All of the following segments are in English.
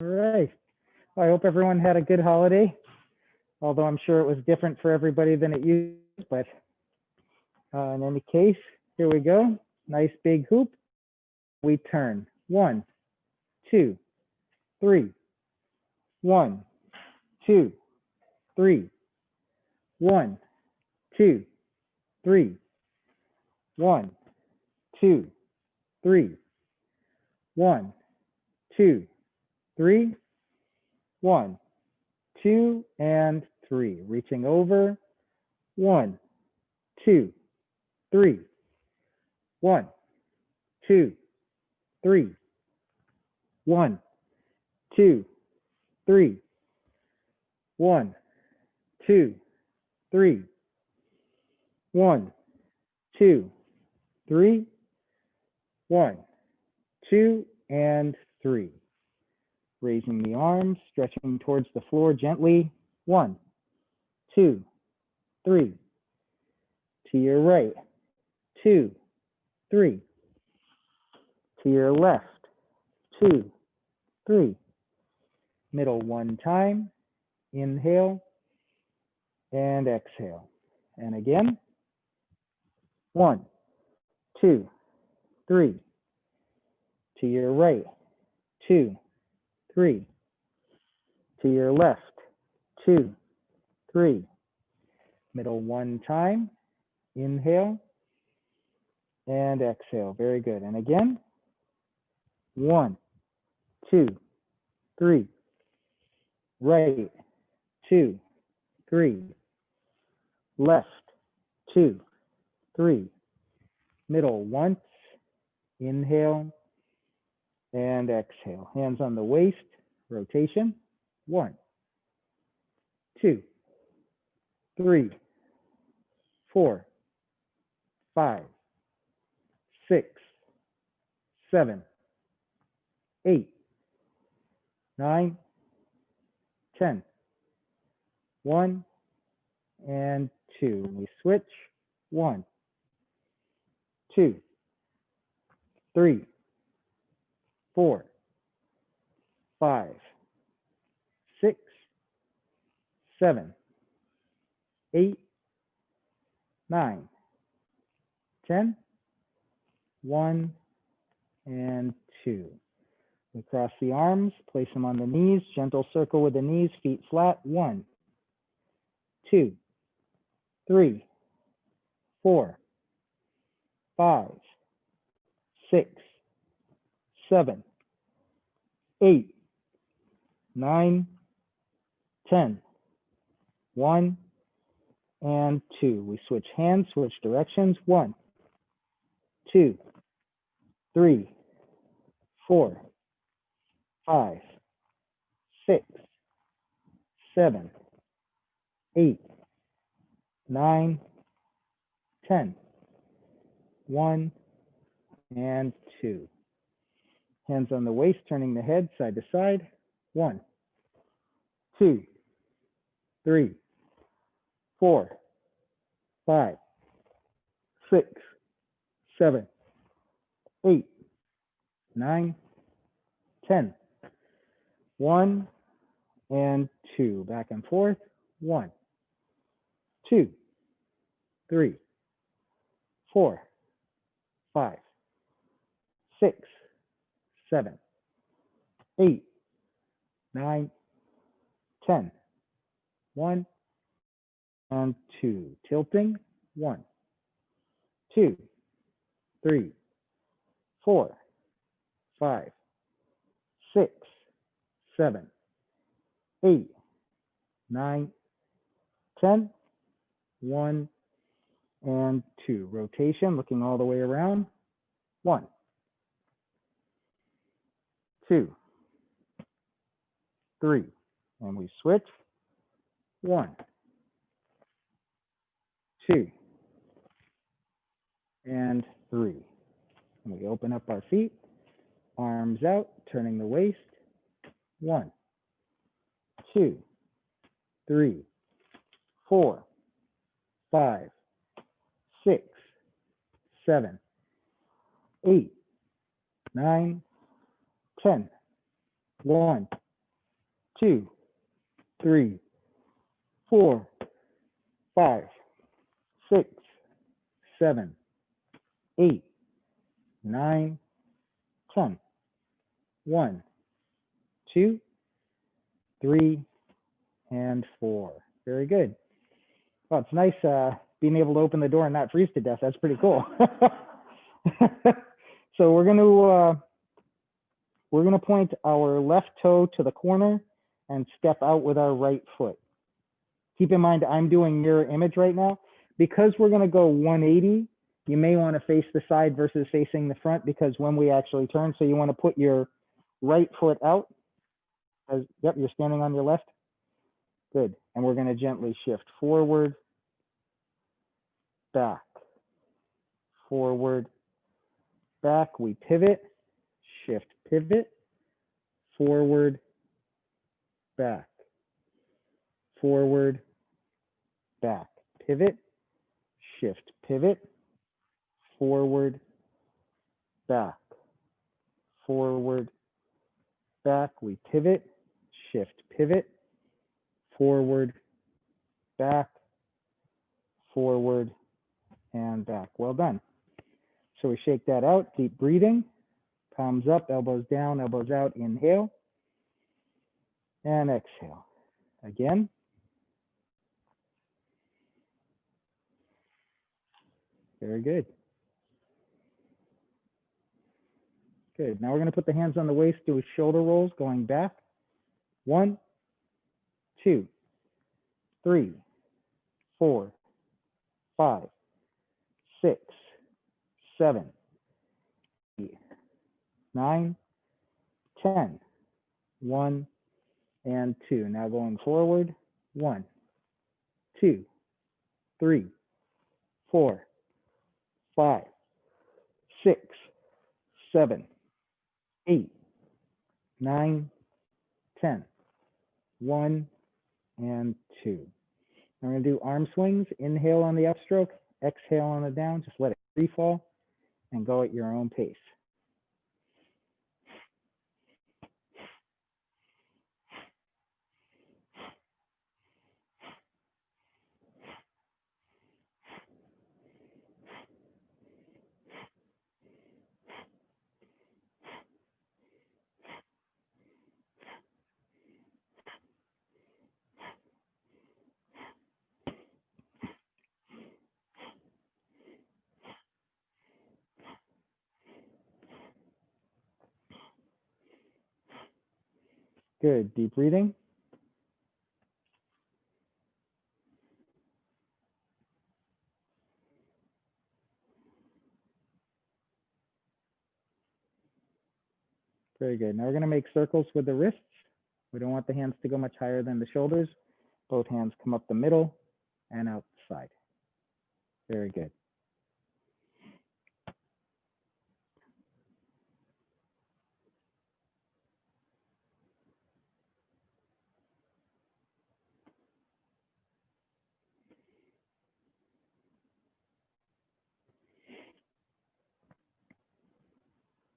All right. Well, I hope everyone had a good holiday, although I'm sure it was different for everybody than it used. But in any case, here we go. Nice big hoop. We turn. 1, 2, 3. 1, 2, 3. 1, 2, 3. 1, 2, 3. 1, 2, 3. 1, 2, and 3. Reaching over. 1, 2, 3. 1, 2, 3. 1, 2, 3. 1, 2, 3. 1, 2, 3. 1, 2, and 3. Raising the arms, stretching towards the floor gently. 1, 2, 3. To your right. 2, 3. To your left. 2, 3. Middle one time. Inhale and exhale. And again. 1, 2, 3. To your right. 2, 3. To your left. 2, 3. Middle one time. Inhale and exhale. Very good. And again. 1, 2, 3. Right. 2, 3. Left. 2, 3. Middle once. Inhale and exhale. Hands on the waist. Rotation. 1, 2, 3, 4, 5, 6, 7, 8, 9, 10. 1 and 2. We switch. 1, 2, 3, 4, 5, 6, 7, 8, 9, 10. 1 and 2. We cross the arms, place them on the knees, gentle circle with the knees, feet flat. 1, 2, 3, 4, 5, 6, 7, 8, 9, 10. 1 and 2. We switch hands, switch directions. 1, 2, 3, 4, 5, 6, 7, 8, 9, 10. 1 and 2. Hands on the waist, turning the head side to side. 1, 2, 3, 4, 5, 6, 7, 8, 9, 10. 1 and 2. Back and forth. 1, 2, 3, 4, 5, 6, 7, 8, 9, 10. 1 and 2. Tilting. 1, 2, 3, 4, 5, 6, 7, 8, 9, 10. 1 and 2. Rotation, looking all the way around. 1, 2, 3. And we switch. 1, 2, and 3. And we open up our feet, arms out, turning the waist. 1, 2, 3, 4, 5, 6, 7, 8, 9, 10. 1, 2, 3, 4, 5, 6, 7, 8, 9, 10. 1, 2, 3, and 4. Very good. Well, it's nice being able to open the door and not freeze to death. That's pretty cool. So we're gonna point our left toe to the corner and step out with our right foot. Keep in mind, I'm doing mirror image right now. Because we're gonna go 180, you may wanna face the side versus facing the front, because when we actually turn, so you wanna put your right foot out. Yep, you're standing on your left. Good. And we're gonna gently shift forward, back, forward, back. We pivot, shift, pivot, forward, back, forward, back, pivot, shift, pivot, forward, back, forward, back. We pivot, shift, pivot, forward, back, forward, and back. Well done. So we shake that out, deep breathing, palms up, elbows down, elbows out, inhale, and exhale. Again. Very good. Good. Now we're going to put the hands on the waist, do shoulder rolls going back. 1, 2, 3, 4, 5, 6, 7, 8, 9, 10. 1 and 2. Now going forward. 1, 2, 3, 4, 5, 6, 7, 8, 9, 10. 1 and 2. We're going to do arm swings. Inhale on the upstroke, exhale on the down. Just let it free fall and go at your own pace. Good. Deep breathing. Very good. Now we're going to make circles with the wrists. We don't want the hands to go much higher than the shoulders. Both hands come up the middle and out the side. Very good.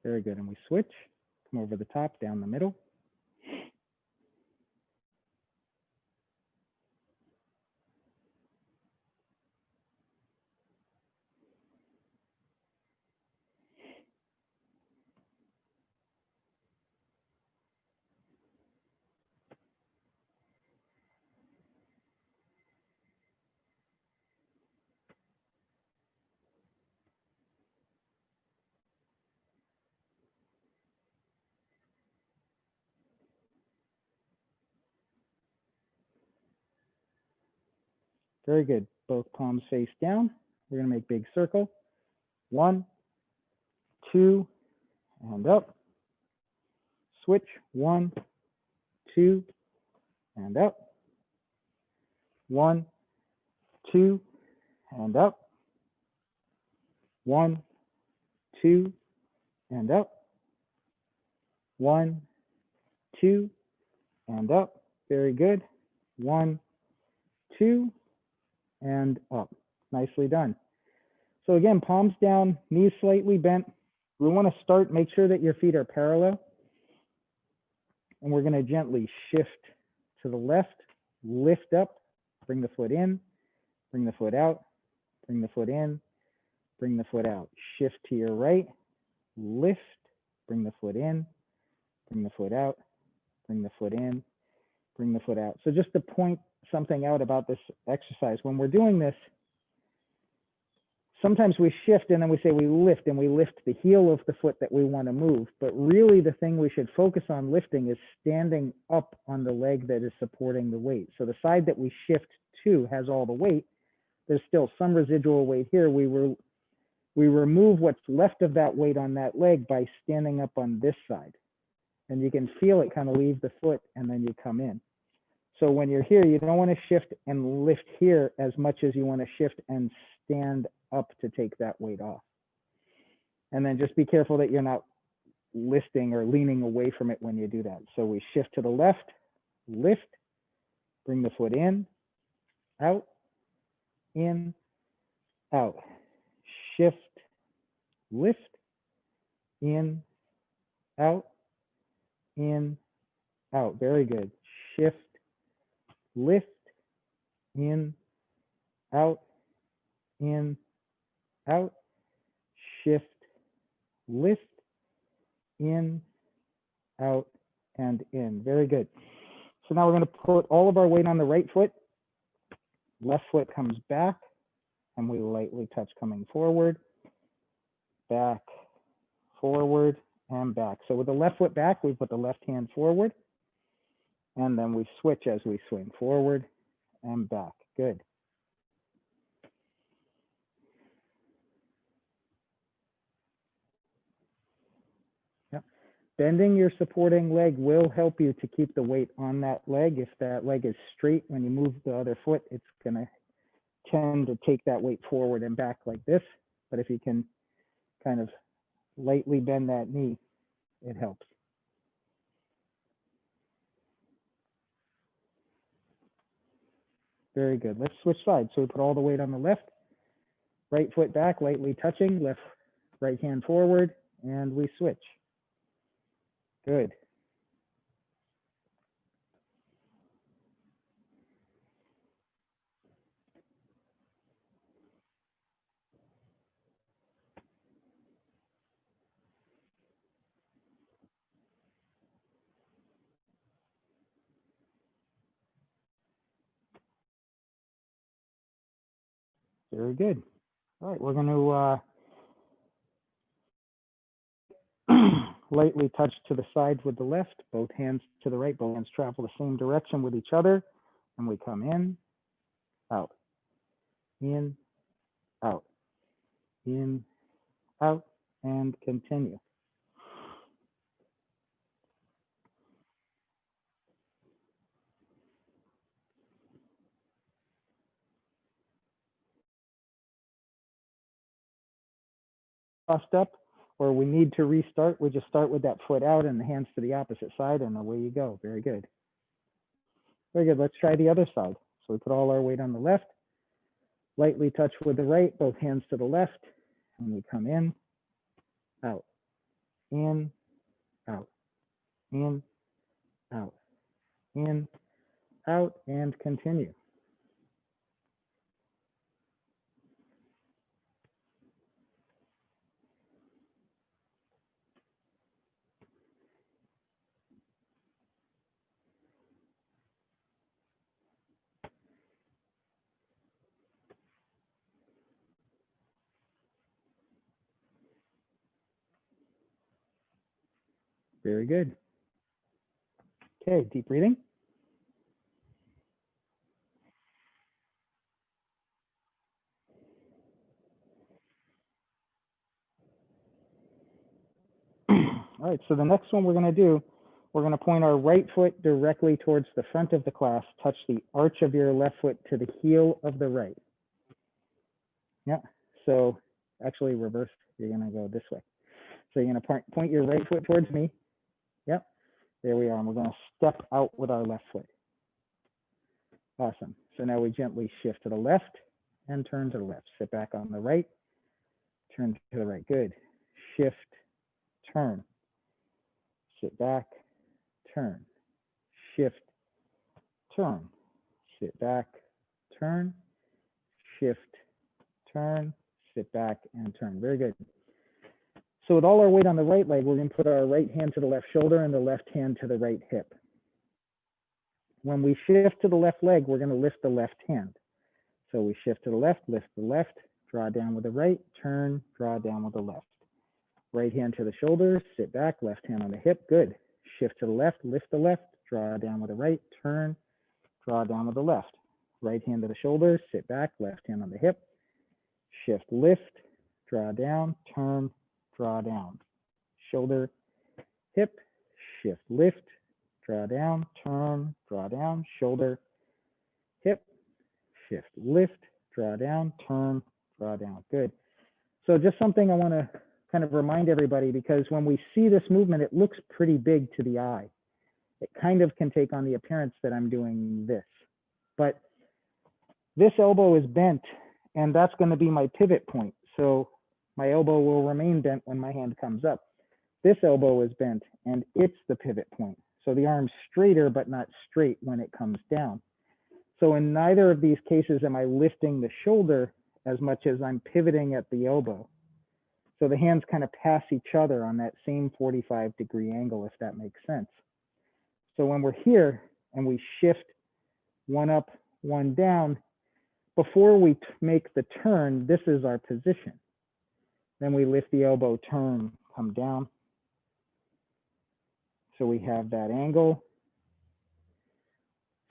Very good. And we switch. Come over the top, down the middle. Very good. Both palms face down. We're going to make big circle. 1, 2, and up. Switch. 1, 2, and up. 1, 2, and up. 1, 2, and up. 1, 2, and up. Very good. 1, 2, and up. Nicely done. So again, palms down, knees slightly bent. We want to start, make sure that your feet are parallel. and we're going to gently shift to the left, lift up, bring the foot in, bring the foot out, bring the foot in, bring the foot out. Shift to your right, lift, bring the foot in, bring the foot out, bring the foot in, bring the foot out. So just to point something out about this exercise, when we're doing this, sometimes we shift and then we say we lift, and we lift the heel of the foot that we want to move. But really the thing we should focus on lifting is standing up on the leg that is supporting the weight. So the side that we shift to has all the weight. There's still some residual weight here. We remove what's left of that weight on that leg by standing up on this side. And you can feel it kind of leave the foot and then you come in. So when you're here, you don't want to shift and lift here as much as you want to shift and stand up to take that weight off. And then just be careful that you're not lifting or leaning away from it when you do that. So we shift to the left, lift, bring the foot in, out, in, out. Shift, lift, in, out, in, out. Very good. Shift, lift, in, out, in, out. Shift, lift, in, out, and in. Very good. So now we're going to put all of our weight on the right foot. Left foot comes back, and we lightly touch coming forward, back, forward, and back. So with the left foot back, we put the left hand forward, and then we switch as we swing forward and back. Good. Yep. Bending your supporting leg will help you to keep the weight on that leg. If that leg is straight, when you move the other foot, it's going to tend to take that weight forward and back like this. But if you can kind of lightly bend that knee, it helps. Very good. Let's switch sides. So we put all the weight on the left, right foot back, lightly touching, right hand forward, and we switch. Good. Very good. All right, we're going to lightly touch to the side with the left, both hands to the right, both hands travel the same direction with each other, and we come in, out, in, out, in, out, and continue. Crossed up, or we need to restart, we just start with that foot out and the hands to the opposite side, and away you go. Very good. Very good. Let's try the other side. So we put all our weight on the left, lightly touch with the right, both hands to the left, and we come in, out, in, out, in, out, in, out, and continue. Very good. Okay, deep breathing. All right, so the next one we're going to do, we're going to point our right foot directly towards the front of the class, touch the arch of your left foot to the heel of the right. Yeah, so actually reverse, you're going to go this way. So you're going to point your right foot towards me. Yep, there we are, and we're going to step out with our left foot. Awesome. So now we gently shift to the left and turn to the left. Sit back on the right, turn to the right. Good. Shift, turn. Sit back, turn. shift, turn, sit back, turn, shift, turn, sit back, and turn. Very good. So with all our weight on the right leg, we're going to put our right hand to the left shoulder and the left hand to the right hip. When we shift to the left leg, we're going to lift the left hand. So we shift to the left, lift the left, draw down with the right, turn, draw down with the left. Right hand to the shoulder, sit back, left hand on the hip, good. Shift to the left, lift the left, draw down with the right, turn, draw down with the left. Right hand to the shoulder, sit back, left hand on the hip, shift, lift, draw down, turn, draw down. Shoulder, hip, shift, lift, draw down, turn, draw down, shoulder, hip, shift, lift, draw down, turn, draw down. Good. So just something I want to kind of remind everybody, because when we see this movement, it looks pretty big to the eye. It kind of can take on the appearance that I'm doing this. But this elbow is bent, and that's going to be my pivot point. So my elbow will remain bent when my hand comes up. This elbow is bent, and it's the pivot point. So the arm's straighter, but not straight when it comes down. So in neither of these cases am I lifting the shoulder as much as I'm pivoting at the elbow. So the hands kind of pass each other on that same 45-degree angle, if that makes sense. So when we're here and we shift one up, one down, before we make the turn, this is our position. Then we lift the elbow, turn, come down. So we have that angle.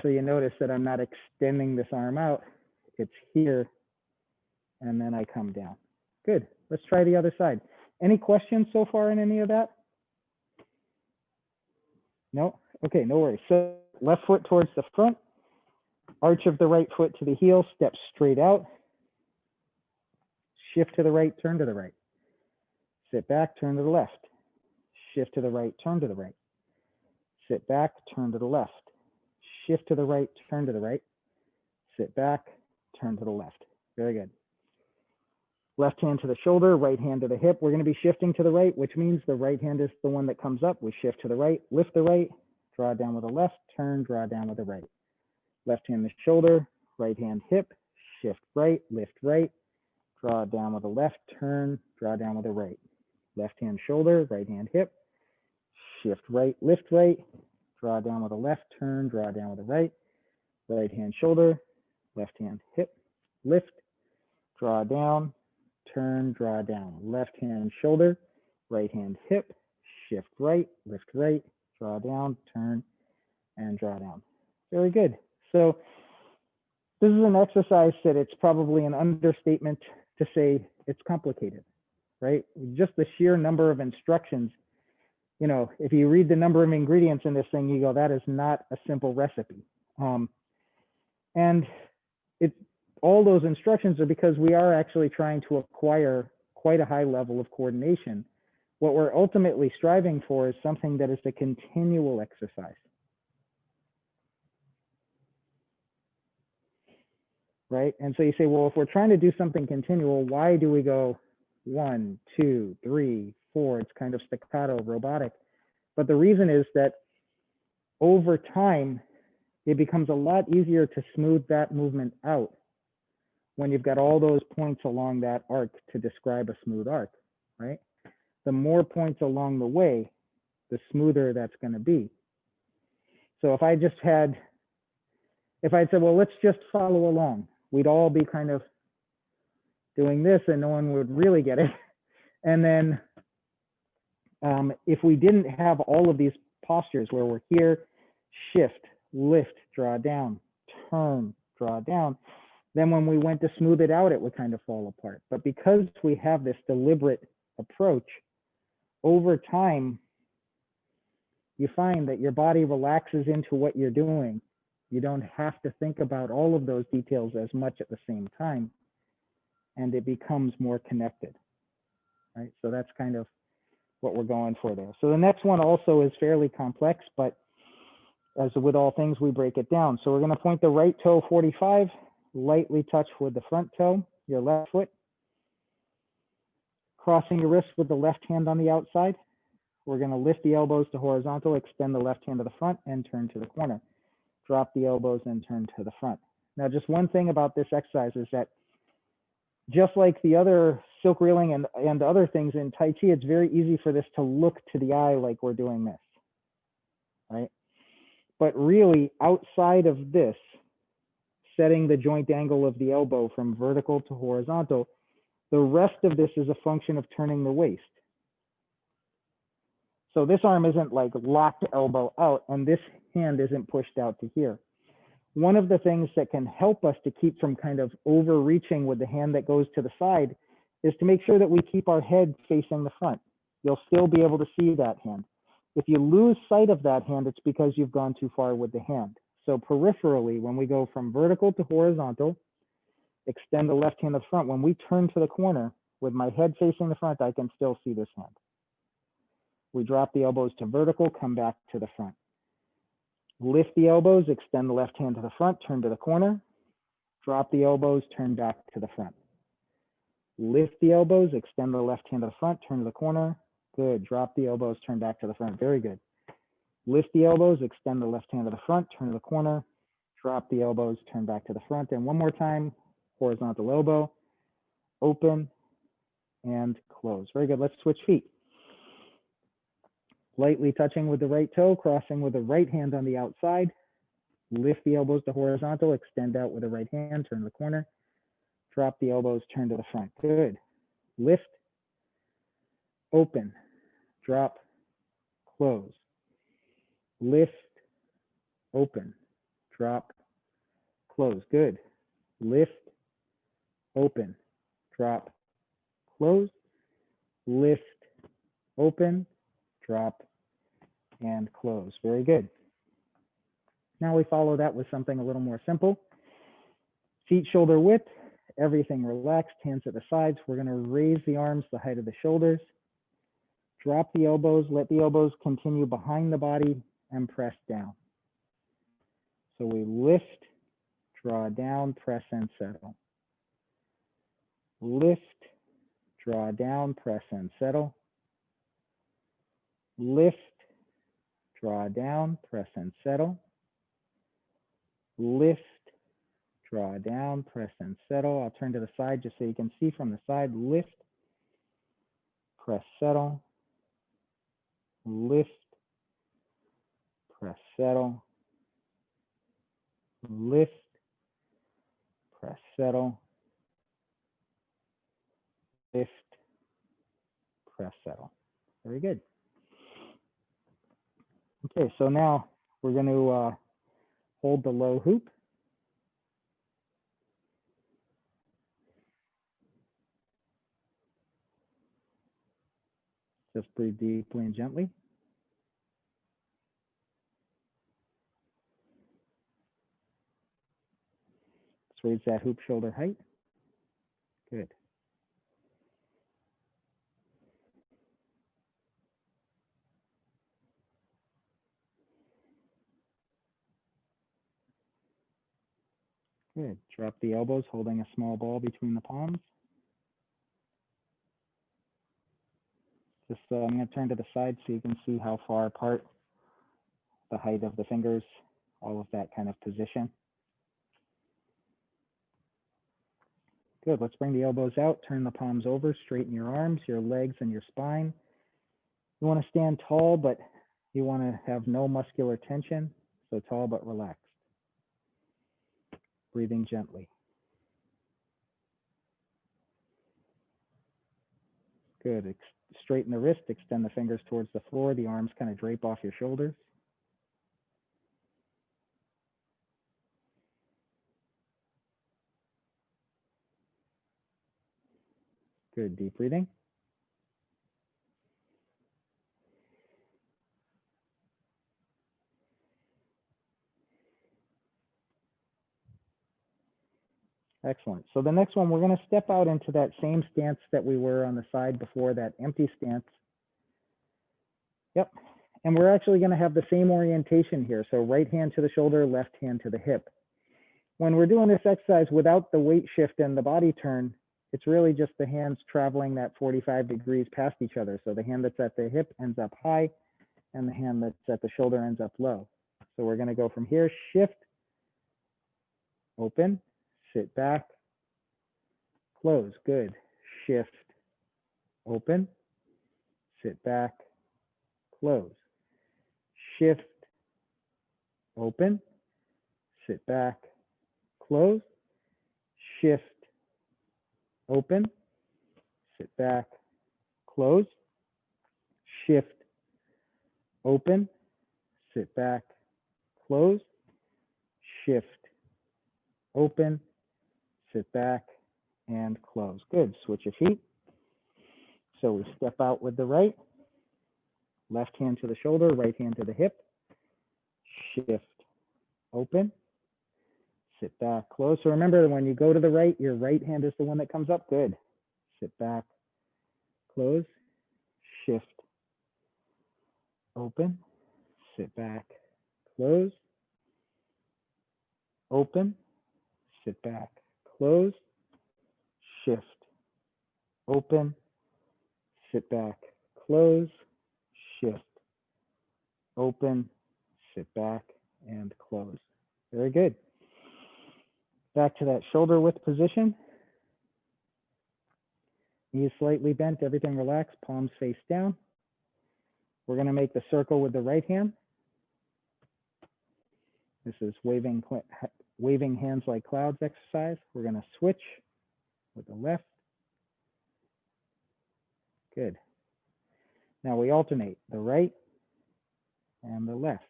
So you notice that I'm not extending this arm out. It's here, and then I come down. Good. Let's try the other side. Any questions so far in any of that? No? Okay, no worries. So left foot towards the front, arch of the right foot to the heel, step straight out, shift to the right, turn to the right, sit back, turn to the left, shift to the right, turn to the right, sit back, turn to the left, shift to the right, turn to the right, sit back, turn to the left. Very good. Left hand to the shoulder, right hand to the hip. We're going to be shifting to the right, which means the right hand is the one that comes up. We shift to the right, lift the right, draw down with the left, turn, draw down with the right. Left hand to the shoulder, right hand hip, shift right, lift right, draw down with the left, turn, draw down with the right. Left hand shoulder, right hand hip, shift right, lift right, draw down with the left, turn, draw down with the right. Right hand shoulder, left hand hip, lift, draw down, turn, draw down. Left hand shoulder, right hand hip, shift right, lift right, draw down, turn, and draw down. Very good. So this is an exercise that it's probably an understatement to say it's complicated, right? Just the sheer number of instructions, you know, if you read the number of ingredients in this thing, you go, that is not a simple recipe. And all those instructions are because we are actually trying to acquire quite a high level of coordination. What we're ultimately striving for is something that is a continual exercise. Right? And so you say, well, if we're trying to do something continual, why do we go 1, 2, 3, 4? It's kind of staccato, robotic. But the reason is that over time, it becomes a lot easier to smooth that movement out when you've got all those points along that arc to describe a smooth arc, right? The more points along the way, the smoother that's going to be. So if I'd said, well, let's just follow along, we'd all be kind of doing this and no one would really get it. And then if we didn't have all of these postures where we're here, shift, lift, draw down, turn, draw down, then when we went to smooth it out, it would kind of fall apart. But because we have this deliberate approach, over time, you find that your body relaxes into what you're doing. You don't have to think about all of those details as much at the same time, and it becomes more connected, right? So that's kind of what we're going for there. So the next one also is fairly complex, but as with all things, we break it down. So we're going to point the right toe 45, lightly touch with the front toe, your left foot, crossing your wrist with the left hand on the outside, we're going to lift the elbows to horizontal, extend the left hand to the front, and turn to the corner. Drop the elbows and turn to the front. Now, just one thing about this exercise is that just like the other silk reeling and other things in Tai Chi, it's very easy for this to look to the eye like we're doing this, right? But really, outside of this, setting the joint angle of the elbow from vertical to horizontal, the rest of this is a function of turning the waist. So this arm isn't like locked elbow out, and this hand isn't pushed out to here. One of the things that can help us to keep from kind of overreaching with the hand that goes to the side is to make sure that we keep our head facing the front. You'll still be able to see that hand. If you lose sight of that hand, it's because you've gone too far with the hand. So peripherally, when we go from vertical to horizontal, extend the left hand to the front. When we turn to the corner with my head facing the front, I can still see this hand. We drop the elbows to vertical, come back to the front. Lift the elbows, extend the left hand to the front, turn to the corner. Drop the elbows, turn back to the front. Lift the elbows, extend the left hand to the front, turn to the corner. Good. Drop the elbows, turn back to the front. Very good. Lift the elbows, extend the left hand to the front, turn to the corner. Drop the elbows, turn back to the front. And one more time, horizontal elbow, open, and close. Very good. Let's switch feet. Lightly touching with the right toe, crossing with the right hand on the outside. Lift the elbows to horizontal, extend out with the right hand, turn to the corner. Drop the elbows, turn to the front. Good. Lift, open, drop, close. Lift, open, drop, close. Good. Lift, open, drop, close. Lift, open, drop, and close. Very good. Now we follow that with something a little more simple. Feet shoulder width, everything relaxed, hands at the sides. We're going to raise the arms the height of the shoulders. Drop the elbows, let the elbows continue behind the body and press down. So we lift, draw down, press and settle. Lift, draw down, press and settle. Lift, draw down, press and settle. Lift, draw down, press and settle. I'll turn to the side just so you can see from the side. Lift, press, settle. Lift, press, settle. Lift, press, settle. Lift, press, settle. Very good. Okay, so now we're going to hold the low hoop. Just breathe deeply and gently. Let's raise that hoop shoulder height. Good. Good. Drop the elbows, holding a small ball between the palms. Just I'm going to turn to the side so you can see how far apart, the height of the fingers, all of that kind of position. Good. Let's bring the elbows out, turn the palms over, straighten your arms, your legs, and your spine. You want to stand tall, but you want to have no muscular tension, so tall but relaxed. Breathing gently. Good. Straighten the wrist, extend the fingers towards the floor. The arms kind of drape off your shoulders. Good. Deep breathing. Excellent. So the next one, we're going to step out into that same stance that we were on the side before, that empty stance. Yep. And we're actually going to have the same orientation here. So right hand to the shoulder, left hand to the hip. When we're doing this exercise without the weight shift and the body turn, It's really just the hands traveling that 45 degrees past each other. So the hand that's at the hip ends up high, and the hand that's at the shoulder ends up low. So we're going to go from here, shift, open, sit back, close. Good. Shift, open, sit back, close. Shift, open, sit back, close. Shift, open, sit back, close. Shift, open, sit back, close. Shift, open, sit back, and close. Good. Switch your feet. So we step out with the right, left hand to the shoulder, right hand to the hip. Shift, open, sit back, close. So remember, when you go to the right, your right hand is the one that comes up. Good. Sit back, close, shift, open, sit back, close, open, sit back, close, shift, open, sit back, close, shift, open, sit back, and close. Very good. Back to that shoulder width position. Knees slightly bent, everything relaxed, palms face down. We're going to make the circle with the right hand. This is waving hands like clouds exercise. We're going to switch with the left. Good. Now we alternate the right and the left.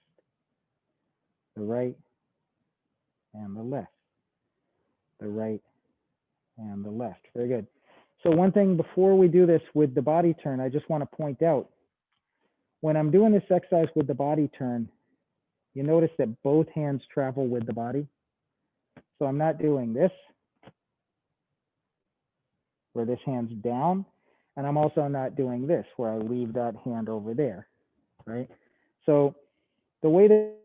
The right and the left. The right and the left. Very good. So one thing before we do this with the body turn, I just want to point out, when I'm doing this exercise with the body turn, you notice that both hands travel with the body. So I'm not doing this, where this hand's down, and I'm also not doing this, where I leave that hand over there, right? So the way that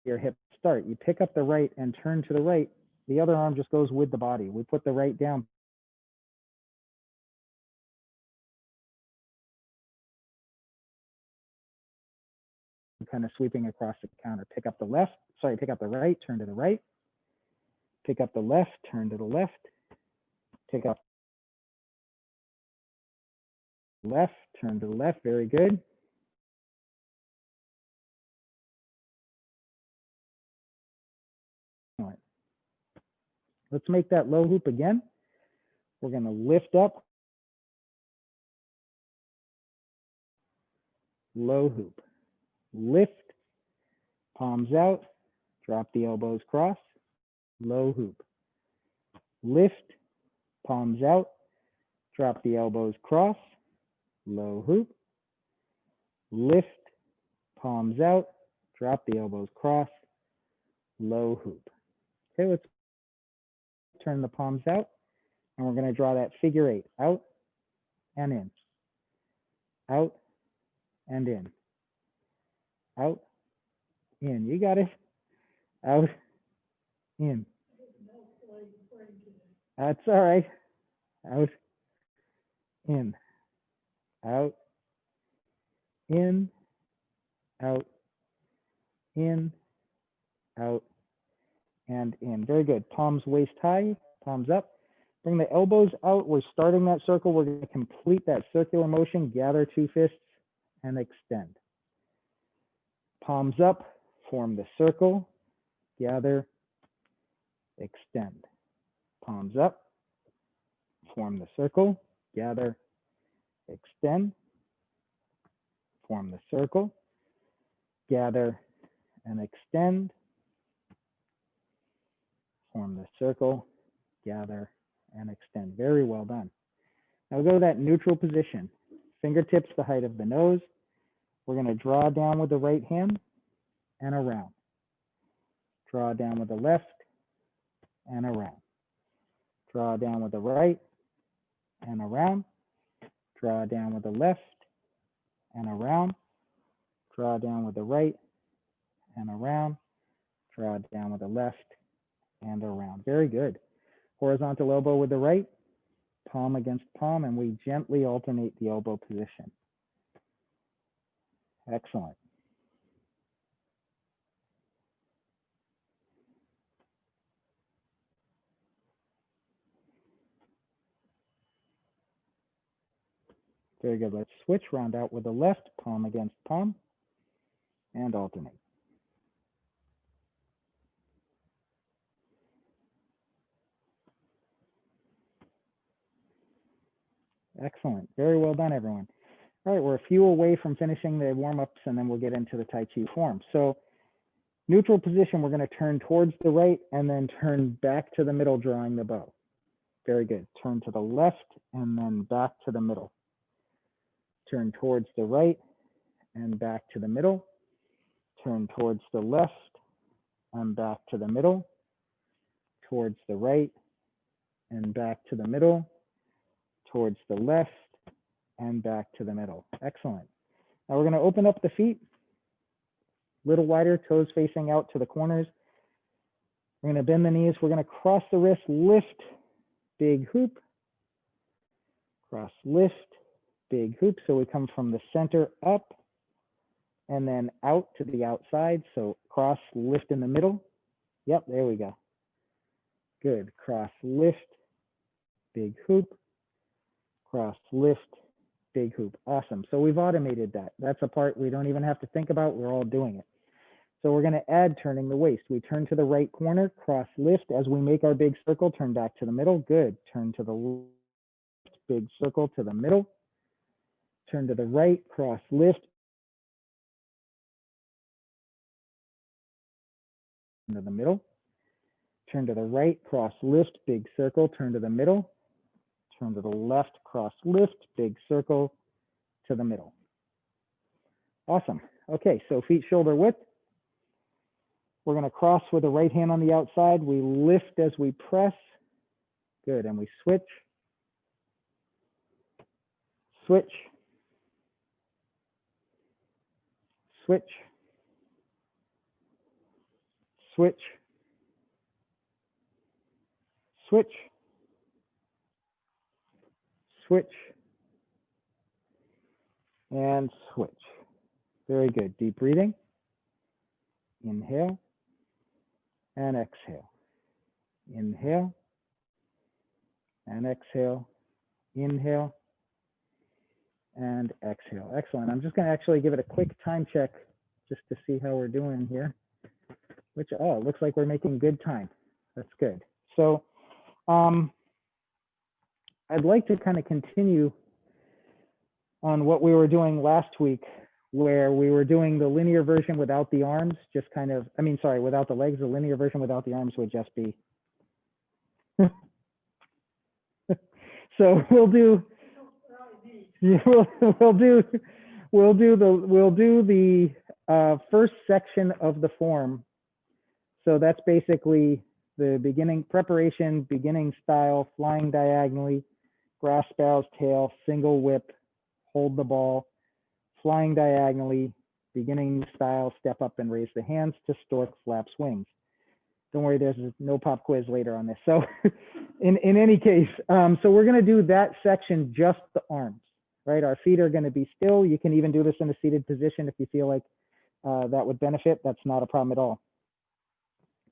your hips start, you pick up the right and turn to the right, the other arm just goes with the body. We put the right down. Kind of sweeping across the counter. Pick up the right, turn to the right. Pick up the left, turn to the left. Pick up left, turn to the left. Very good. All right. Let's make that low hoop again. We're going to lift up, low hoop. Lift, palms out, drop the elbows cross, low hoop. Lift, palms out, drop the elbows cross, low hoop. Lift, palms out, drop the elbows cross, low hoop. Okay, let's turn the palms out, and we're going to draw that figure 8, out and in, out and in, out, in. You got it. Out, in. That's all right. Out, in, out, in, out, in, out, and in. Very good. Palms waist high, palms up. Bring the elbows out. We're starting that circle. We're going to complete that circular motion. Gather 2 fists and extend. Palms up, form the circle. Gather, extend. Palms up, form the circle. Gather, extend. Form the circle. Gather and extend. Form the circle. Gather and extend. Very well done. Now we go to that neutral position. Fingertips the height of the nose. We're going to draw down with the right hand and around. Draw down with the left and around. Draw down with the right and around. Draw down with the left and around. Draw down with the right and around. Draw down with the left and around. Very good. Horizontal elbow with the right, palm against palm, and we gently alternate the elbow position. Excellent. Very good. Let's switch, round out with the left, palm against palm, and alternate. Excellent. Very well done, everyone. All right, we're a few away from finishing the warm-ups, and then we'll get into the Tai Chi form. So neutral position, we're going to turn towards the right and then turn back to the middle, drawing the bow. Very good. Turn to the left and then back to the middle. Turn towards the right and back to the middle. Turn towards the left and back to the middle. Towards the right and back to the middle. Towards the left and back to the middle. Excellent. Now we're going to open up the feet a little wider, toes facing out to the corners. We're going to bend the knees. We're going to cross the wrist, lift, big hoop, cross, lift, big hoop. So we come from the center up and then out to the outside. So cross, lift in the middle. Yep, there we go. Good. Cross, lift, big hoop, cross, lift, big hoop. Awesome. So we've automated that. That's a part we don't even have to think about. We're all doing it. So we're going to add turning the waist. We turn to the right corner, cross, lift. As we make our big circle, turn back to the middle. Good. Turn to the left, big circle to the middle. Turn to the right, cross, lift. To the middle. Turn to the right, cross, lift, big circle, turn to the middle. Turn to the left, cross, lift, big circle to the middle. Awesome. Okay, so feet shoulder width. We're going to cross with the right hand on the outside. We lift as we press. Good, and we switch. Switch. Switch. Switch. Switch. Switch. And switch. Very good. Deep breathing. Inhale and exhale. Inhale and exhale. Inhale and exhale. Excellent. I'm just going to actually give it a quick time check just to see how we're doing here. Which, oh, it looks like we're making good time. That's good. So I'd like to kind of continue on what we were doing last week, where we were doing the linear version without the arms, just kind of, I mean, sorry, without the legs. The linear version without the arms would just be. So we'll do the first section of the form. So that's basically the beginning preparation, beginning style, flying diagonally, grasp bow's tail, single whip, hold the ball, flying diagonally, beginning style, step up and raise the hands to stork, flaps, wings. Don't worry, there's no pop quiz later on this. So in any case, so we're going to do that section, just the arms, right? Our feet are going to be still. You can even do this in a seated position if you feel like that would benefit. That's not a problem at all.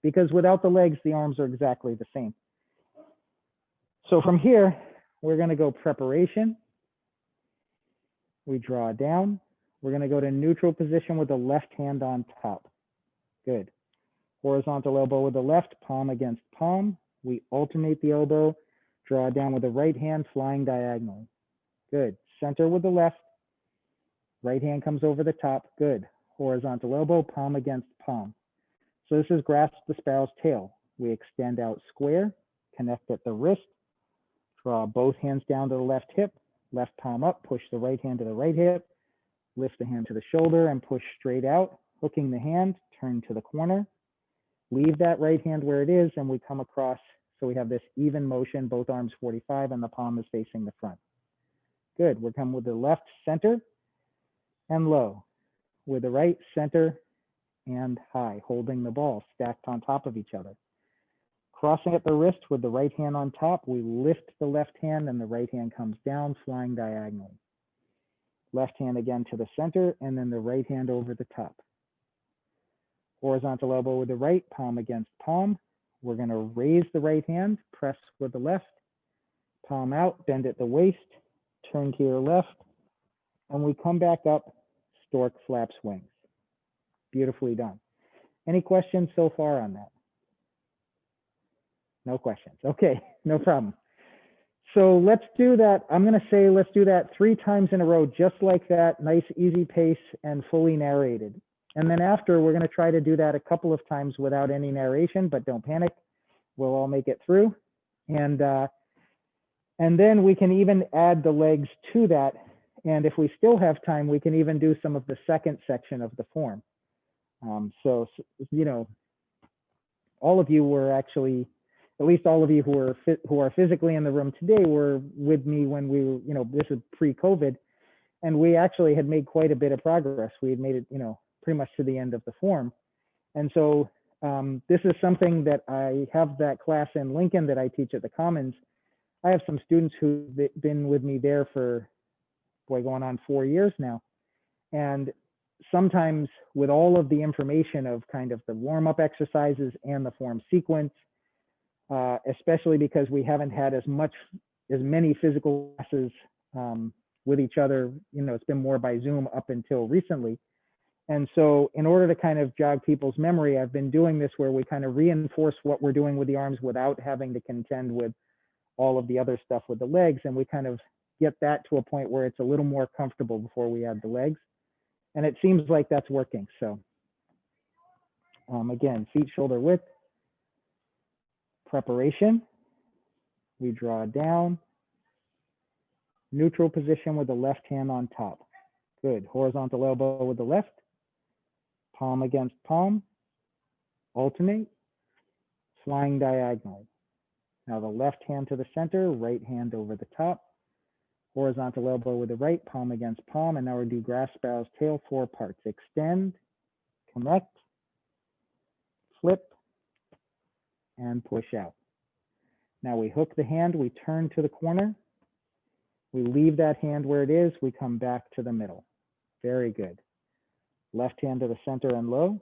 Because without the legs, the arms are exactly the same. So from here, we're going to go preparation. We draw down. We're going to go to neutral position with the left hand on top. Good. Horizontal elbow with the left, palm against palm. We alternate the elbow, draw down with the right hand, flying diagonally. Good. Center with the left. Right hand comes over the top. Good. Horizontal elbow, palm against palm. So this is grasp the sparrow's tail. We extend out square, connect at the wrist, draw both hands down to the left hip, left palm up, push the right hand to the right hip, lift the hand to the shoulder and push straight out, hooking the hand, turn to the corner, leave that right hand where it is, and we come across. So we have this even motion, both arms 45 and the palm is facing the front. Good. We're coming with the left, center and low, with the right, center and high, holding the ball stacked on top of each other. Crossing at the wrist with the right hand on top, we lift the left hand and the right hand comes down, flying diagonally. Left hand again to the center, and then the right hand over the top. Horizontal elbow with the right, palm against palm. We're going to raise the right hand, press with the left, palm out, bend at the waist, turn to your left, and we come back up, stork flaps wings. Beautifully done. Any questions so far on that? No questions. Okay, no problem. So let's do that. I'm going to say let's do that 3 times in a row, just like that, nice, easy pace and fully narrated. And then after, we're going to try to do that a couple of times without any narration, but don't panic. We'll all make it through. And then we can even add the legs to that. And if we still have time, we can even do some of the second section of the form. So, you know, all of you were actually, at least all of you who are physically in the room today were with me when we were, you know, this is pre-COVID, and we actually had made quite a bit of progress. We had made it, you know, pretty much to the end of the form. And so this is something that I have that class in Lincoln that I teach at the Commons. I have some students who've been with me there for, boy, going on 4 years now. And sometimes with all of the information of kind of the warm-up exercises and the form sequence, especially because we haven't had as many physical classes with each other, you know, it's been more by Zoom up until recently. And so in order to kind of jog people's memory, I've been doing this where we kind of reinforce what we're doing with the arms without having to contend with all of the other stuff with the legs. And we kind of get that to a point where it's a little more comfortable before we add the legs. And it seems like that's working. So again, feet shoulder width. Preparation, we draw down, neutral position with the left hand on top. Good, horizontal elbow with the left, palm against palm, alternate, flying diagonally. Now the left hand to the center, right hand over the top, horizontal elbow with the right, palm against palm, and now we do grass sparrow's tail, 4 parts. Extend, connect, flip, and push out. Now we hook the hand, we turn to the corner, we leave that hand where it is, we come back to the middle. Very good. Left hand to the center and low,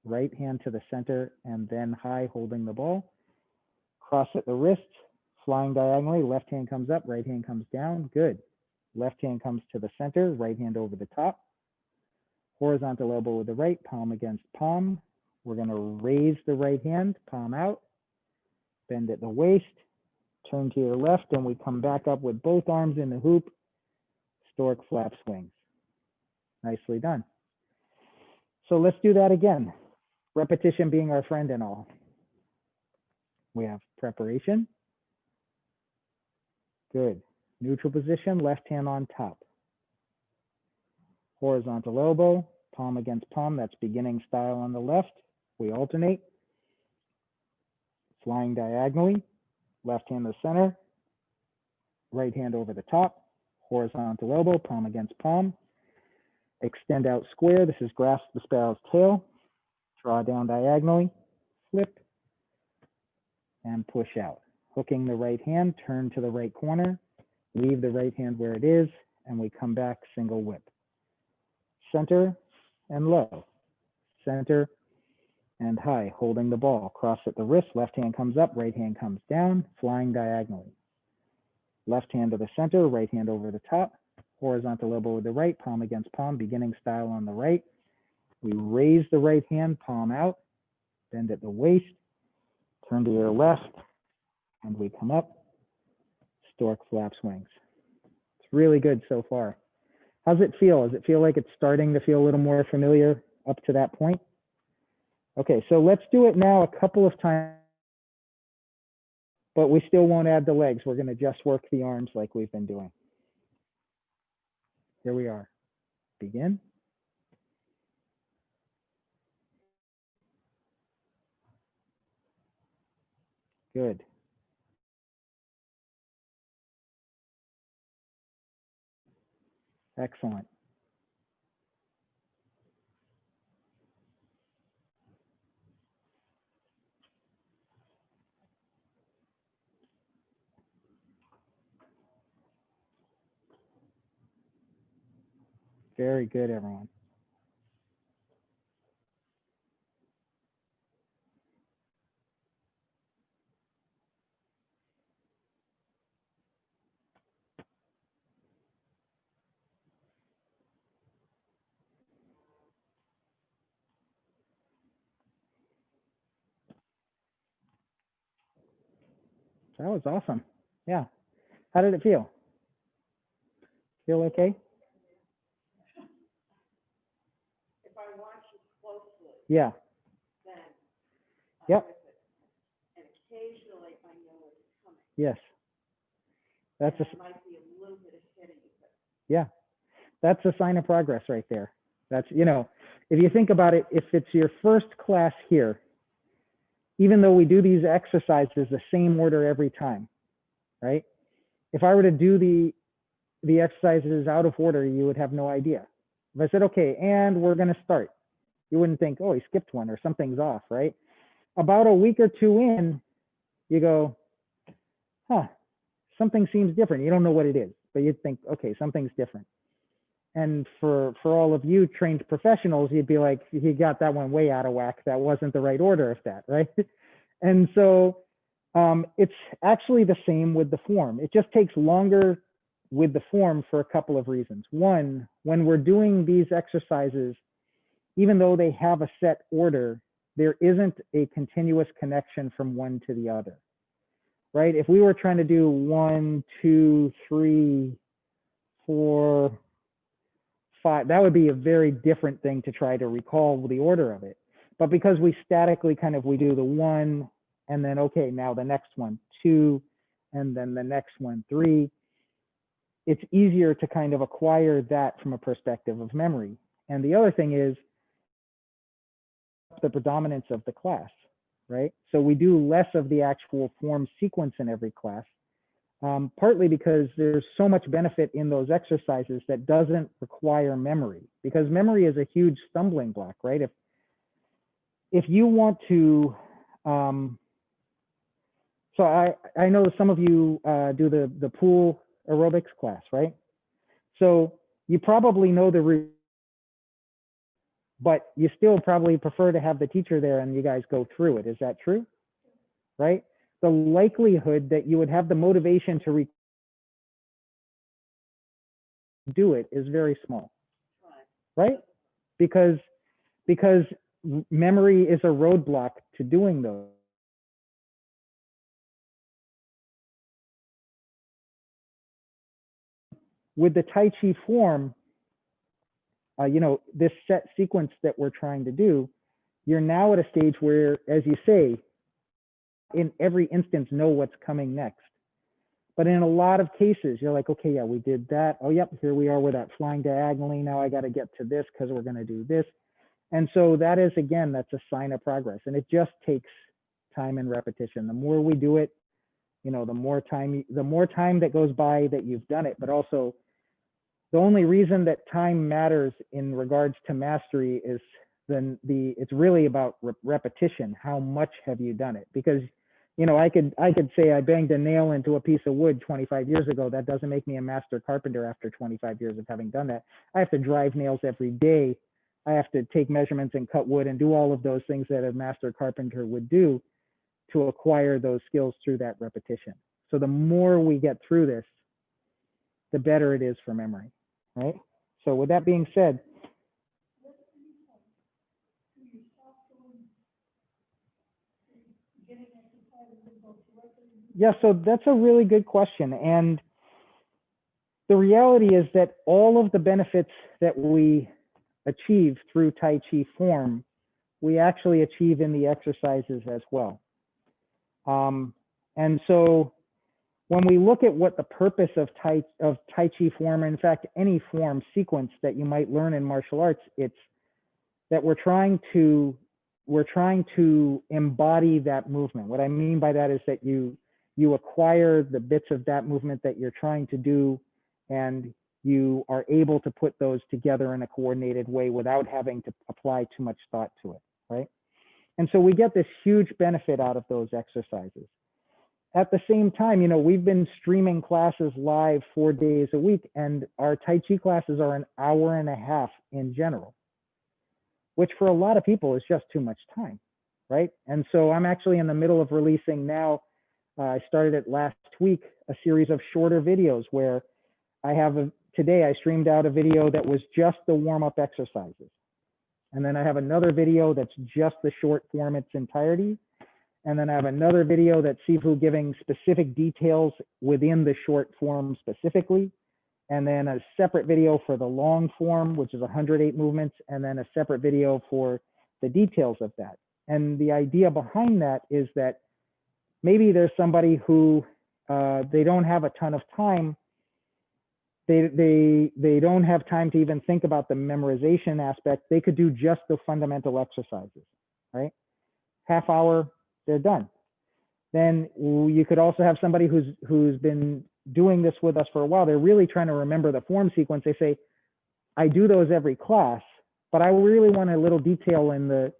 right hand to the center and then high, holding the ball. Cross at the wrist, flying diagonally, left hand comes up, right hand comes down, good. Left hand comes to the center, right hand over the top. Horizontal elbow with the right, palm against palm. We're going to raise the right hand, palm out, bend at the waist, turn to your left, and we come back up with both arms in the hoop, stork flaps wings. Nicely done. So let's do that again. Repetition being our friend and all. We have preparation. Good. Neutral position, left hand on top. Horizontal elbow, palm against palm, that's beginning style on the left. We alternate. Flying diagonally, left hand to the center, right hand over the top, horizontal elbow, palm against palm. Extend out square, this is grasp the sparrow's tail. Draw down diagonally, flip, and push out. Hooking the right hand, turn to the right corner, leave the right hand where it is, and we come back single whip. Center and low, center and high, holding the ball. Cross at the wrist, left hand comes up, right hand comes down, flying diagonally. Left hand to the center, right hand over the top, horizontal elbow with the right, palm against palm, beginning style on the right. We raise the right hand, palm out, bend at the waist, turn to your left, and we come up, stork flaps wings. It's really good so far. How's it feel? Does it feel like it's starting to feel a little more familiar up to that point? Okay, so let's do it now a couple of times, but we still won't add the legs. We're going to just work the arms like we've been doing. Here we are. Begin. Good. Excellent. Very good, everyone. That was awesome. Yeah. How did it feel? Feel okay? If I watch it closely, Yeah. then Yep. with it. And occasionally I know it's coming. Yes. That's And a I might be a little bit ahead of you, but yeah. That's a sign of progress right there. That's, you know, if you think about it, if it's your first class here, even though we do these exercises the same order every time, right? If I were to do the exercises out of order, you would have no idea. If I said, okay, and we're going to start, you wouldn't think, oh, he skipped one or something's off, right? About a week or two in, you go, huh, something seems different. You don't know what it is, but you'd think, okay, something's different. And for all of you trained professionals, you'd be like, he got that one way out of whack. That wasn't the right order of that, right? And so it's actually the same with the form. It just takes longer with the form for a couple of reasons. One, when we're doing these exercises, even though they have a set order, there isn't a continuous connection from one to the other, right? If we were trying to do 1, 2, 3, 4, 5, that would be a very different thing to try to recall the order of it. But because we statically we do the 1, and then, okay, now the next one, 2, and then the next one, 3, it's easier to kind of acquire that from a perspective of memory. And the other thing is the predominance of the class, right? So we do less of the actual form sequence in every class, partly because there's so much benefit in those exercises that doesn't require memory, because memory is a huge stumbling block, right? If you want to, so I know some of you do the pool aerobics class, right? So you probably know the route, but you still probably prefer to have the teacher there and you guys go through it. Is that true? Right? The likelihood that you would have the motivation to do it is very small, right? Because memory is a roadblock to doing those. With the Tai Chi form, you know, this set sequence that we're trying to do, you're now at a stage where, as you say, in every instance, know what's coming next. But in a lot of cases, you're like, okay, yeah, we did that. Oh, yep, here we are with that flying diagonally. Now I got to get to this because we're going to do this. And so that is, again, that's a sign of progress. And it just takes time and repetition. The more we do it, you know, the more time that goes by that you've done it. But also, the only reason that time matters in regards to mastery is it's really about repetition. How much have you done it? Because, you know, I could say I banged a nail into a piece of wood 25 years ago. That doesn't make me a master carpenter after 25 years of having done that. I have to drive nails every day. I have to take measurements and cut wood and do all of those things that a master carpenter would do to acquire those skills through that repetition. So the more we get through this, the better it is for memory, right? So with that being said, yeah, so that's a really good question. And the reality is that all of the benefits that we achieve through Tai Chi form, we actually achieve in the exercises as well. And so when we look at what the purpose of Tai Chi form, in fact, any form sequence that you might learn in martial arts, it's that we're trying to embody that movement. What I mean by that is that you acquire the bits of that movement that you're trying to do, and you are able to put those together in a coordinated way without having to apply too much thought to it, right? And so we get this huge benefit out of those exercises. at the same time, we've been streaming classes live 4 days a week, and our Tai Chi classes are an hour and a half in general, which for a lot of people is just too much time, right? And so I'm actually in the middle of releasing now, I started it last week, a series of shorter videos where today I streamed out a video that was just the warm-up exercises. And then I have another video that's just the short form its entirety. And then I have another video that's Sifu giving specific details within the short form specifically. And then a separate video for the long form, which is 108 movements, and then a separate video for the details of that. And the idea behind that is that maybe there's somebody who they don't have a ton of time. They don't have time to even think about the memorization aspect. They could do just the fundamental exercises, right? Half hour, they're done. Then you could also have somebody who's been doing this with us for a while. They're really trying to remember the form sequence. They say, I do those every class, but I really want a little detail in the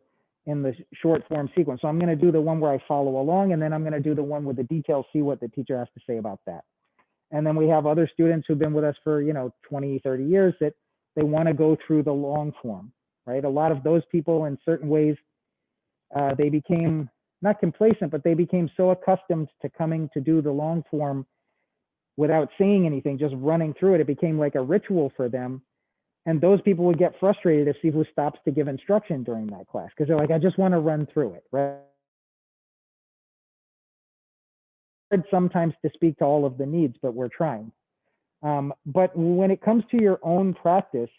short form sequence. So I'm going to do the one where I follow along, and then I'm going to do the one with the details, see what the teacher has to say about that. And then we have other students who've been with us for 20, 30 years that they want to go through the long form, right? A lot of those people in certain ways, they became not complacent, but they became so accustomed to coming to do the long form without saying anything, just running through it. It became like a ritual for them. And those people would get frustrated if Sifu stops to give instruction during that class, because they're like, I just want to run through it, right? Sometimes to speak to all of the needs, but we're trying. But when it comes to your own practice,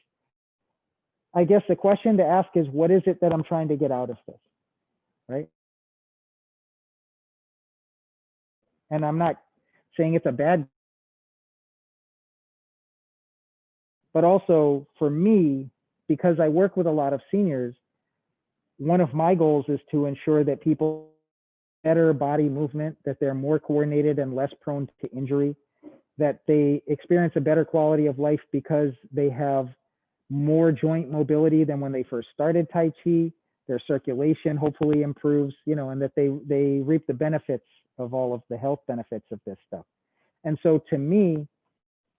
I guess the question to ask is, what is it that I'm trying to get out of this, right? And I'm not saying it's a bad, but also for me, because I work with a lot of seniors, one of my goals is to ensure that people better body movement, that they're more coordinated and less prone to injury, that they experience a better quality of life because they have more joint mobility than when they first started Tai Chi. Their circulation hopefully improves, and that they reap the benefits of all of the health benefits of this stuff. And so to me,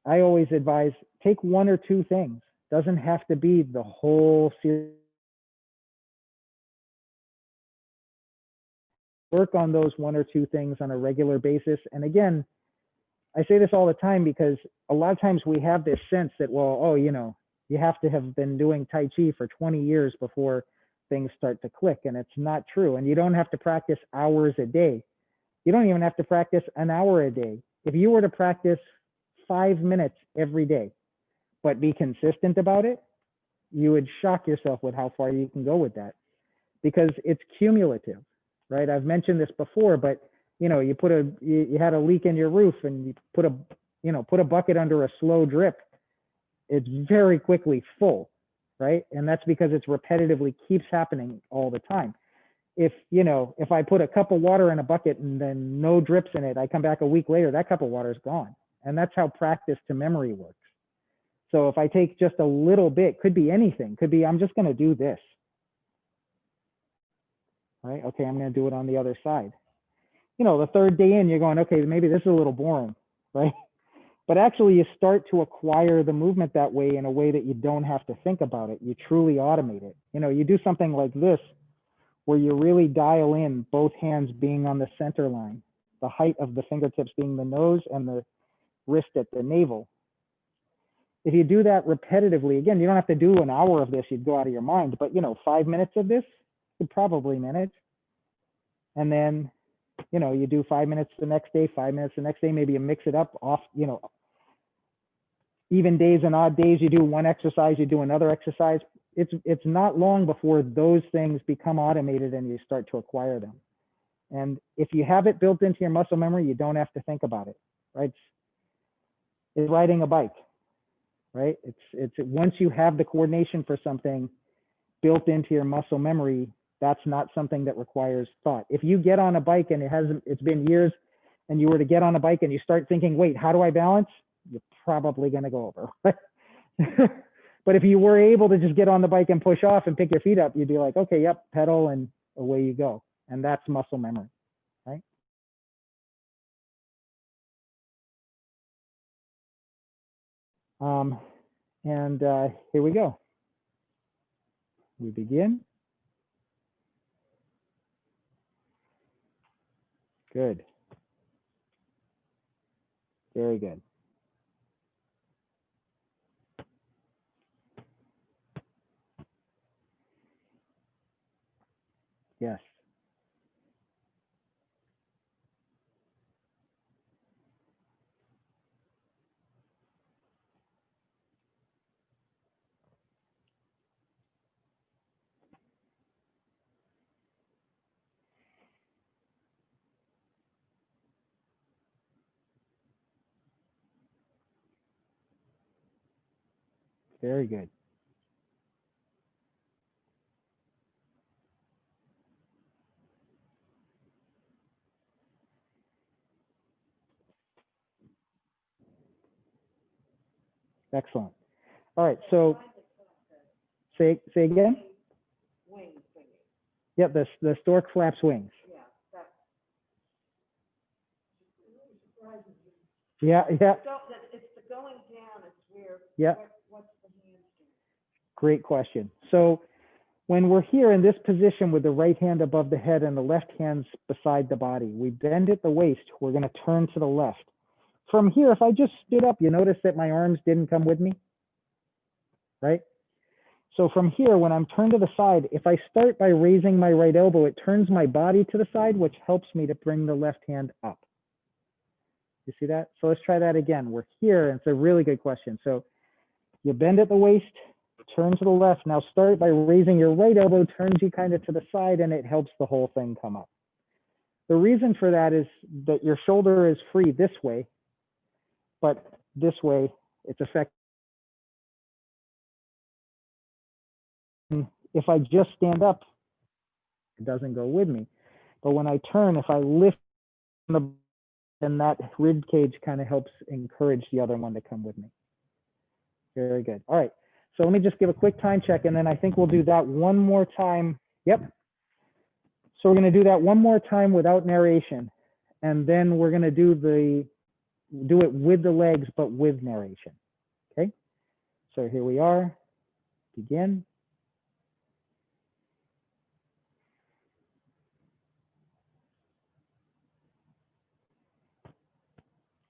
I always advise, take one or two things. Doesn't have to be the whole series. Work on those one or two things on a regular basis. And again, I say this all the time because a lot of times we have this sense that, well, you have to have been doing Tai Chi for 20 years before things start to click. And it's not true. And you don't have to practice hours a day. You don't even have to practice an hour a day. If you were to practice 5 minutes every day, but be consistent about it, you would shock yourself with how far you can go with that, because it's cumulative, right? I've mentioned this before, but you had a leak in your roof and you put a bucket under a slow drip, it's very quickly full, right? And that's because it's repetitively keeps happening all the time. If I put a cup of water in a bucket and then no drips in it, I come back a week later, that cup of water is gone. And that's how practice to memory works. So if I take just a little bit, could be anything, could be, I'm just going to do this, right? Okay, I'm going to do it on the other side. The third day in, you're going, okay, maybe this is a little boring, right? But actually you start to acquire the movement that way, in a way that you don't have to think about it. You truly automate it. You do something like this, where you really dial in both hands being on the center line, the height of the fingertips being the nose and the wrist at the navel. If you do that repetitively, again, you don't have to do an hour of this, you'd go out of your mind, but 5 minutes of this, you'd probably manage. And then, you do 5 minutes the next day, 5 minutes the next day, maybe you mix it up off, even days and odd days, you do one exercise, you do another exercise. It's not long before those things become automated and you start to acquire them. And if you have it built into your muscle memory, you don't have to think about it, right? It's riding a bike, right? It's once you have the coordination for something built into your muscle memory, that's not something that requires thought. If you get on a bike and it's been years, and you were to get on a bike and you start thinking, wait, how do I balance? You're probably going to go over. But if you were able to just get on the bike and push off and pick your feet up, you'd be like, okay, yep, pedal, and away you go. And that's muscle memory, right? Um, and here we go. We begin. Good. Very good. Yes. Very good. Excellent. All right. So say again. Wing thingy, Yep. The stork flaps wings. yeah, that. Yeah. Yeah. It's the going down, it's where, Yeah. what's the hand doing? Great question. So when we're here in this position with the right hand above the head and the left hand beside the body, we bend at the waist. We're going to turn to the left. From here, if I just stood up, you notice that my arms didn't come with me, right? So from here, when I'm turned to the side, if I start by raising my right elbow, it turns my body to the side, which helps me to bring the left hand up. You see that? So let's try that again. We're here, and it's a really good question. So you bend at the waist, turn to the left. Now start by raising your right elbow, turns you kind of to the side, and it helps the whole thing come up. The reason for that is that your shoulder is free this way, but this way it's effective. If I just stand up, it doesn't go with me. But when I turn, if I lift the, then that rib cage kind of helps encourage the other one to come with me. Very good. All right. So let me just give a quick time check, and then I think we'll do that one more time. Yep. So we're going to do that one more time without narration, and then we're going to do it with the legs, but with narration. Okay. So here we are. Begin.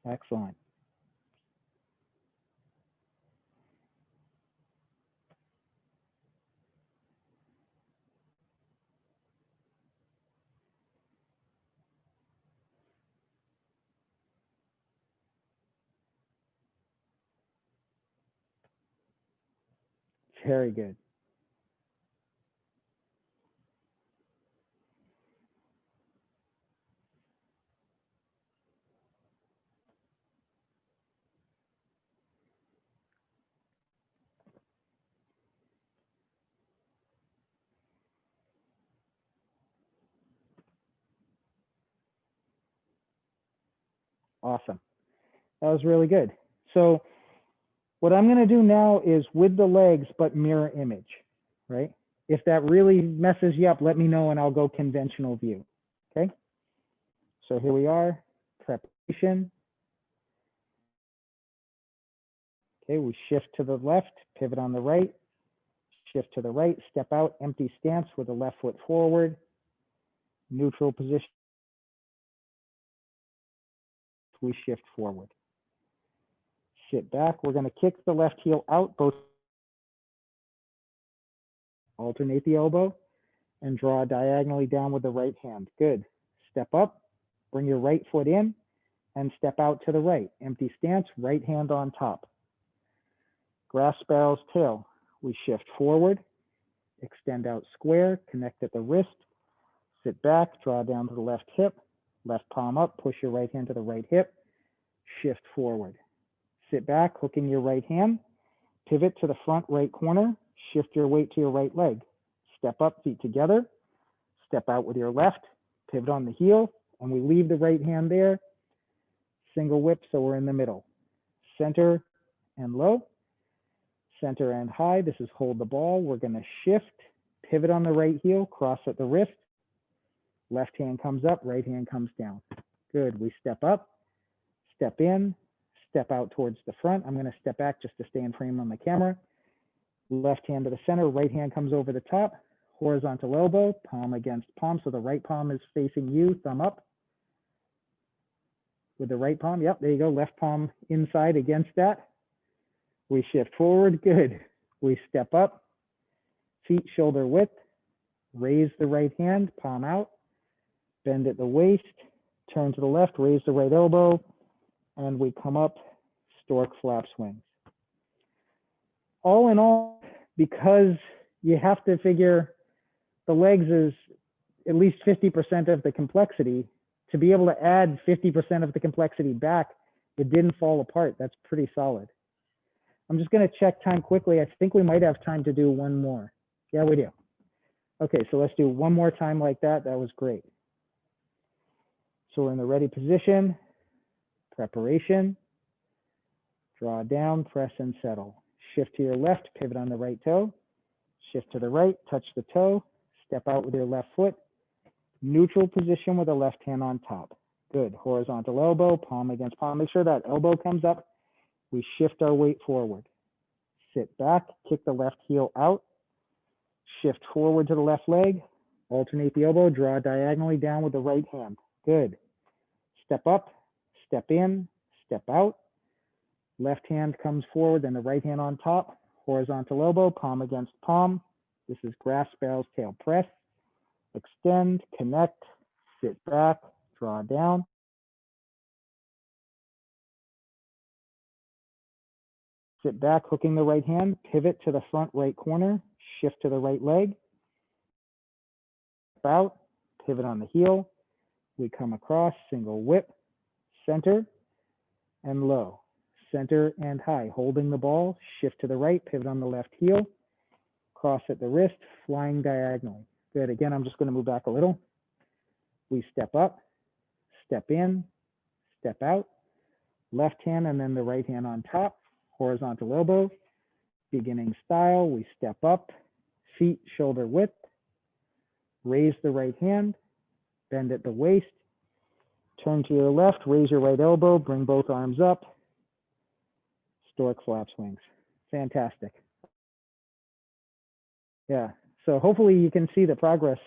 Excellent. Very good. Awesome. That was really good. So what I'm going to do now is with the legs, but mirror image, right? If that really messes you up, let me know and I'll go conventional view. Okay. So here we are, preparation. Okay, we shift to the left, pivot on the right, shift to the right, step out, empty stance with the left foot forward, neutral position, we shift forward. Sit back, we're going to kick the left heel out, both alternate the elbow, and draw diagonally down with the right hand. Good. Step up, bring your right foot in, and step out to the right. Empty stance, right hand on top. Grasp sparrow's tail. We shift forward, extend out square, connect at the wrist, sit back, draw down to the left hip, left palm up, push your right hand to the right hip, shift forward. Sit back, hooking your right hand, pivot to the front right corner, shift your weight to your right leg. Step up, feet together, step out with your left, pivot on the heel, and we leave the right hand there. Single whip, so we're in the middle. Center and low, center and high. This is hold the ball. We're going to shift, pivot on the right heel, cross at the wrist. Left hand comes up, right hand comes down. Good. We step up, step in, step out towards the front. I'm going to step back just to stay in frame on the camera. Left hand to the center, right hand comes over the top, horizontal elbow, palm against palm. So the right palm is facing you, thumb up. With the right palm, yep, there you go. Left palm inside against that. We shift forward, good. We step up, feet shoulder width, raise the right hand, palm out, bend at the waist, turn to the left, raise the right elbow, and we come up, stork flap swings. All in all, because you have to figure the legs is at least 50% of the complexity, to be able to add 50% of the complexity back, it didn't fall apart. That's pretty solid. I'm just going to check time quickly. I think we might have time to do one more. Yeah, we do. Okay, so let's do one more time like that. That was great. So we're in the ready position, preparation, draw down, press and settle. Shift to your left, pivot on the right toe, shift to the right, touch the toe, step out with your left foot, neutral position with the left hand on top. Good, horizontal elbow, palm against palm. Make sure that elbow comes up. We shift our weight forward. Sit back, kick the left heel out, shift forward to the left leg, alternate the elbow, draw diagonally down with the right hand. Good. Step up, step in, step out. Left hand comes forward, then the right hand on top, horizontal elbow, palm against palm. This is grass sparrow's tail press. Extend, connect, sit back, draw down. Sit back, hooking the right hand, pivot to the front right corner, shift to the right leg. Out, pivot on the heel. We come across, single whip, center and low. Center and high, holding the ball, shift to the right, pivot on the left heel, cross at the wrist, flying diagonally. Good, again, I'm just gonna move back a little. We step up, step in, step out, left hand and then the right hand on top, horizontal elbow, beginning style, we step up, feet shoulder width, raise the right hand, bend at the waist, turn to your left, raise your right elbow, bring both arms up, stork flap swings. Fantastic. Yeah, so hopefully you can see the progress